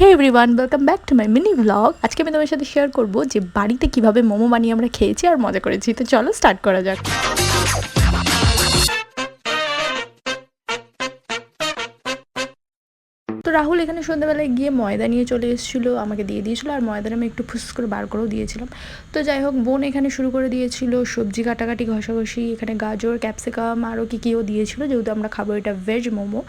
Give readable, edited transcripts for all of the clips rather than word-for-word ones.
Hey everyone, welcome back to my mini blog. আজকে আমি তোমার সাথে শেয়ার করব যে বাড়িতে কিভাবে মোমো বানিয়ে আমরা খেয়েছি আর মজা করেছি। তো চলো স্টার্ট করা যাক। তো রাহুল এখানে সন্ধ্যাবেলায় গিয়ে ময়দা নিয়ে চলে এসেছিলো, আমাকে দিয়ে দিয়েছিলো, আর ময়দাটা আমি একটু ফুস করে বার করেও দিয়েছিলাম। তো যাই হোক, বোন এখানে শুরু করে দিয়েছিল সবজি কাটাকাটি, ঘষাঘষি। এখানে গাজর, ক্যাপসিকাম আরও কীও দিয়েছিলো, যেহেতু আমরা খাবো এটা ভেজ মোমো।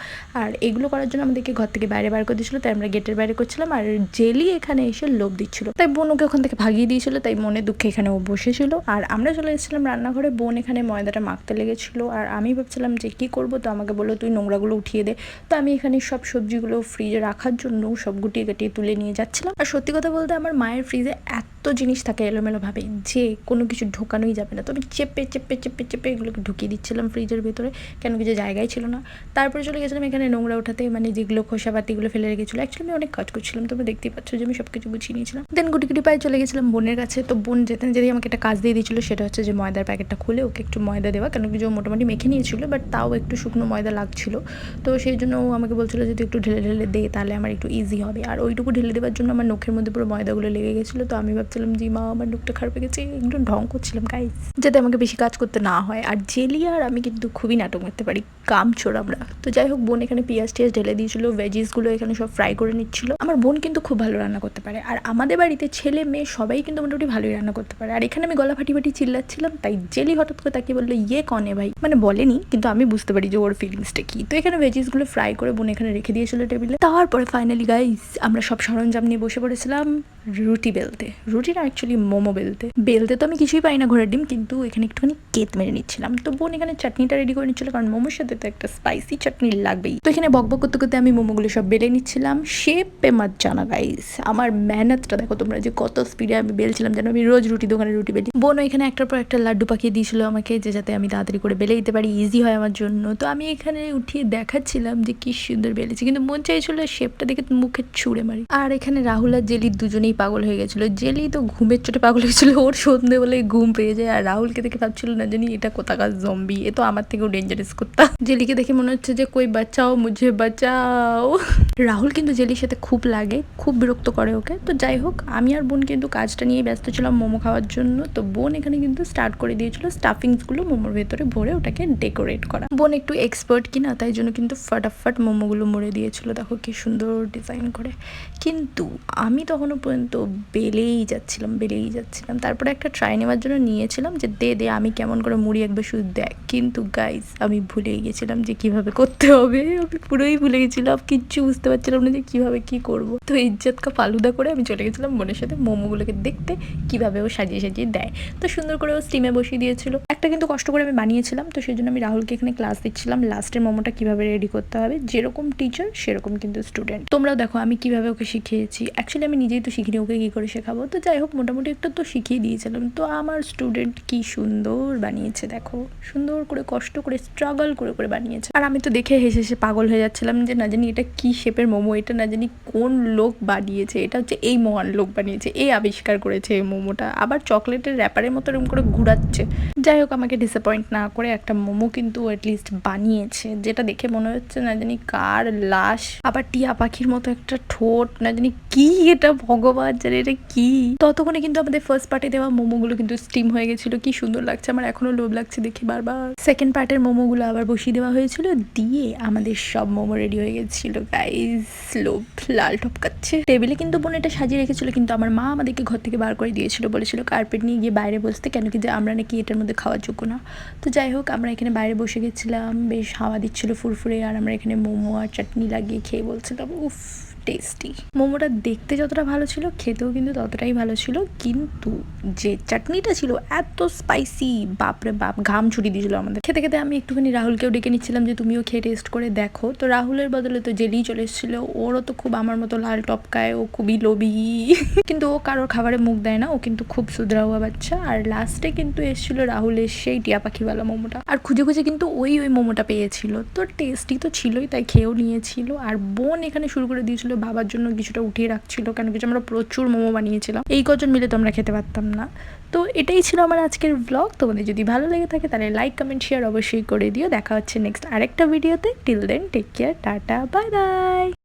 আর এগুলো করার জন্য আমাদেরকে ঘর থেকে বাইরে বার করে দিয়েছিলো, তাই আমরা গেটের বাইরে করছিলাম। আর জেলি এখানে এসে লোভ দিচ্ছিলো, তাই বোন ওকে ওখান থেকে ভাগিয়ে দিয়েছিলো। তাই মনে দুঃখে এখানে ও বসেছিল, আর আমরা চলে এসেছিলাম রান্নাঘরে। বোন এখানে ময়দাটা মাখতে লেগেছিলো, আর আমি ভাবছিলাম যে কী করবো। তো আমাকে বললো তুই নোংরাগুলো উঠিয়ে দে। তো আমি এখানে সব সবজিগুলো ফ্রিজে রাখার জন্য সব গুটিয়ে গাটিয়ে তুলে নিয়ে যাচ্ছিলাম। আর সত্যি কথা বলতে আমার মায়ের ফ্রিজে এত জিনিস থাকে এলোমেলোভাবে যে কোনো কিছু ঢোকানোই যাবে না। তো আমি চেপে চেপে চেপে চেপে এগুলোকে ঢুকিয়ে দিচ্ছিলাম ফ্রিজের ভেতরে, কেন কিছু জায়গায় ছিল না। তারপরে চলে গেছিলাম এখানে নোংরা ওঠাতে, মানে যেগুলো খোসাপাতিগুলো ফেলে রেখেছিলো। অ্যাকচুয়ালি আমি অনেক কাজ করছিলাম, তোমরা দেখতেই পাচ্ছ যে আমি সব কিছু গুছিয়ে নিয়েছিলাম। দেন গুটি গুটি পায়ে চলে গেছিলাম বোনের কাছে। তো বোন যেতে যদি আমাকে একটা কাজ দিয়ে দিয়েছিলো, সেটা হচ্ছে যে ময়দার প্যাকেটটা খুলে ওকে একটু ময়দা দেওয়া, কেন কিছু মোটামুটি মেখে নিয়েছিল, বাট তাও একটু শুকনো ময়দা লাগছিল। তো সেই জন্য ও আমাকে বলছিলো যদি একটু ঢেলে ঢেলে দে, তাহলে আমার একটু ইজি হবে। আর ওইটুকু ঢেলে দেওয়ার জন্য আমার নখের মধ্যে পুরো ময়দাগুলো লেগে গেছিলো। তো আমি ভাবছিলাম যে মা আমার নখটা খারাপ হয়ে গেছে, একটু ঢং করছিলাম গাইস, যাতে আমাকে বেশি কাজ করতে না হয়। আর জেলি আর আমি কিন্তু খুবই নাটক করতে পারি, কামচোর আমরা। তো যাই হোক, বোন এখানে পেঁয়াজ টিয়াজ ঢেলে দিয়েছিলো, ভেজিসগুলো এখানে সব ফ্রাই করে নিচ্ছিল। আমার বোন কিন্তু খুব ভালো রান্না করতে পারে, আর আমাদের বাড়িতে ছেলে মেয়ে সবাই কিন্তু মোটামুটি ভালোই রান্না করতে পারে। আর এখানে আমি গলা ফাটি ফাটি চিল্লাচ্ছিলাম, তাই জেলি হঠাৎ করে তাকিয়ে বললো ইয়ে কনে ভাই, মানে বলেনি, কিন্তু আমি বুঝতে পারি যে ওর ফিলিংসটা কি। তো এখানে ভেজিসগুলো ফ্রাই করে বোন এখানে রেখে দিয়েছিল টেবিলে। তারপরে ফাইনালি গাইস আমরা সব সরঞ্জাম নিয়ে বসে পড়েছিলাম রুটি বেলতে। রুটি না, অ্যাকচুয়ালি মোমো বেলতে। বেলতে তো আমি কিছুই পাই না ঘোড়ার ডিম, কিন্তু এখানে একটুখানি কেত মেরে নিচ্ছিলাম। তো বোন এখানে চাটনিটা রেডি করে নিচ্ছিল, কারণ মোমোর সাথে তো একটা স্পাইসি চাটনি লাগবেই। তো এখানে বকবক করতে করতে আমি মোমোগুলো সব বেলে নিচ্ছিলাম। শেপে মাত জানা গাইস, আমার মেহনতটা দেখো তোমরা, যে কত স্পিডে আমি বেলছিলাম, যেন আমি রোজ রুটি দোকানে রুটি বেলি। বোন এখানে একটার পর একটা লাড্ডু পাকিয়ে দিয়েছিল আমাকে, যে যাতে আমি তাড়াতাড়ি করে বেলে দিতে পারি, ইজি হয় আমার জন্য। তো আমি এখানে উঠিয়ে দেখাচ্ছিলাম যে কি সুন্দর বেলেছি, কিন্তু মন চাইছিল শেপটা দেখে মুখে ছুঁড়ে মারি। আর এখানে রাহুল আর জেলি দুজনেই পাগল হয়ে গেছিল। জেলি তো ঘুমের চোটে পাগল হয়েছিল, ওর সন্ধে বলে ঘুম পেয়ে যায়। আর রাহুলকে দেখে ভাবছিল না জানি এটা কোথাকার জম্বি, এ তো আমার থেকেও ডেঞ্জারাস কুত্তা। জেলিকে দেখে মনে হচ্ছে যে কই বাঁচাও, মুঝে বাঁচাও। রাহুল কিন্তু জেলির সাথে খুব লাগে, খুব বিরক্ত করে ওকে। তো যাই হোক, আমি আর বোন কিন্তু কাজটা নিয়ে ব্যস্ত ছিলাম মোমো খাওয়ার জন্য। তো বোন এখানে কিন্তু স্টার্ট করে দিয়েছিল স্টাফিংসগুলো মোমোর ভেতরে ভরে ওটাকে ডেকোরেট করা। বোন একটু এক্সপার্ট কিনা, তাই জন্য কিন্তু ফটাফট মোমোগুলো মুড়ে দিয়েছিল, দেখো কি সুন্দর ডিজাইন করে। কিন্তু আমি তখনও পর্যন্ত বেলেই যাচ্ছিলাম। তারপরে একটা ট্রাই নেওয়ার জন্য নিয়েছিলাম যে দে আমি কেমন করে মুড়ি একবার শুধু দেখ। কিন্তু গাইস আমি ভুলেই গেছিলাম যে কিভাবে করতে হবে, আমি পুরোই ভুলে গেছিলাম, কিচ্ছু বুঝতে পারছিলাম না যে কিভাবে কি করব। তো ইজ্জত কা ফালুদা করে আমি চলে গেছিলাম বোনের সাথে মোমোগুলোকে দেখতে কিভাবে ও সাজিয়ে সাজিয়ে দেয়। তো সুন্দর করে ও স্টিমে বসিয়ে দিয়েছিল। একটা কিন্তু কষ্ট করে আমি বানিয়েছিলাম, তো সেই জন্য আমি রাহুলকে এখানে ক্লাস দিচ্ছিলাম লাস্টের মোমোটা কিভাবে রেডি করতে হবে। যেরকম টিচার সেরকম কিন্তু স্টুডেন্ট। তোমরাও দেখো আমি কিভাবে ওকে শিখিয়েছি। অ্যাকচুয়ালি আমি নিজেই তো শিখিনি, ওকে কী করে শেখাবো। তো যাই হোক, মোটামুটি একটু তো শিখিয়ে দিয়েছিলাম। তো আমার স্টুডেন্ট কি সুন্দর বানিয়েছে দেখো, সুন্দর করে কষ্ট করে স্ট্রাগল করে করে বানিয়েছে। আর আমি তো দেখে হেসে হেসে পাগল হয়ে যাচ্ছিলাম যে না জানি এটা কি শেপের মোমো, এটা না জানি কোন লোক বানিয়েছে, এটা হচ্ছে এই মহান লোক বানিয়েছে, এই আবিষ্কার করেছে এই মোমোটা। আবার চকলেটের র্যাপারের মতো এরকম করে ঘুরাচ্ছে। যাই হোক, আমাকে ডিসঅ্যাপয়েন্ট না করে একটা মোমো কিন্তু অ্যাটলিস্ট বানিয়েছে, যেটা দেখে মনে হচ্ছে না জানি কার লাশ। আবার টিয়া পাখির মতো একটা ঠোঁট, না জানি কি এটা, ভগবান জানে এটা কি। ততক্ষণে কিন্তু আমাদের ফার্স্ট পার্টে দেওয়া মোমোগুলো কিন্তু স্টিম হয়ে গেছিল, কি সুন্দর লাগছে, আমার এখনো লোভ লাগছে দেখি বারবার। সেকেন্ড পার্টের মোমোগুলো আবার বসিয়ে দেওয়া হয়েছিল, দিয়ে আমাদের সব মোমো রেডি হয়ে গেছিল গাইস। লোভ লাল টপকাচ্ছে। টেবিলে কিন্তু বোন এটা সাজিয়ে রেখেছিল, কিন্তু আমার মা আমাদেরকে ঘর থেকে বার করে দিয়েছিল, বলেছিল কার্পেট নিয়ে গিয়ে বাইরে বসতে, কেন কি যে আমরা নাকি এটার মধ্যে খাওয়ার যোগ্য না। তো যাই হোক, আমরা এখানে বাইরে বসে গেছিলাম, বেশ হাওয়া দিচ্ছিল ফুরফুরে, আর আমরা এখানে মোমো আর চাটনি লাগিয়ে খেয়ে বলছিলাম উফ টেস্টি। মোমোটা দেখতে যতটা ভালো ছিল, খেতেও কিন্তু ততটাই ভালো ছিল। কিন্তু যে চাটনিটা ছিল এত স্পাইসি, বাপরে বাপ, ঘাম ছুটি দিয়েছিল আমাদের। খেতে খেতে আমি একটুখানি রাহুলকেও ডেকে নিচ্ছিলাম যে তুমিও খেয়ে টেস্ট করে দেখো। তো রাহুলের বদলে তো জেলি চলে এসেছিলো, ওরও তো খুব আমার মতো লাল টপকায়, ও খুবই লোভী। কিন্তু ও কারোর খাবারে মুখ দেয় না, ও কিন্তু খুব সুধরা হওয়া বাচ্চা। আর লাস্টে কিন্তু এসেছিল রাহুলের সেই টিয়া পাখিওয়ালা মোমোটা, আর খুঁজে খুঁজে কিন্তু ওই মোমোটা পেয়েছিল। তো টেস্টি তো ছিলই, তাই খেয়েও নিয়েছিল। আর বোন এখানে শুরু করে দিয়েছিল বাবার জন্য কিছুটা উঠিয়ে রাখছিল, কেন কিছু আমরা প্রচুর মোমো বানিয়েছিলাম, এই কজন মিলে তো আমরা খেতে পারতাম না। তো এটাই ছিল আমার আজকের ব্লগ। তোমাদের যদি ভালো লেগে থাকে তাহলে লাইক কমেন্ট শেয়ার অবশ্যই করে দিও। দেখা হচ্ছে নেক্সট আরেকটা ভিডিওতে। Till then take care, tata, bye by.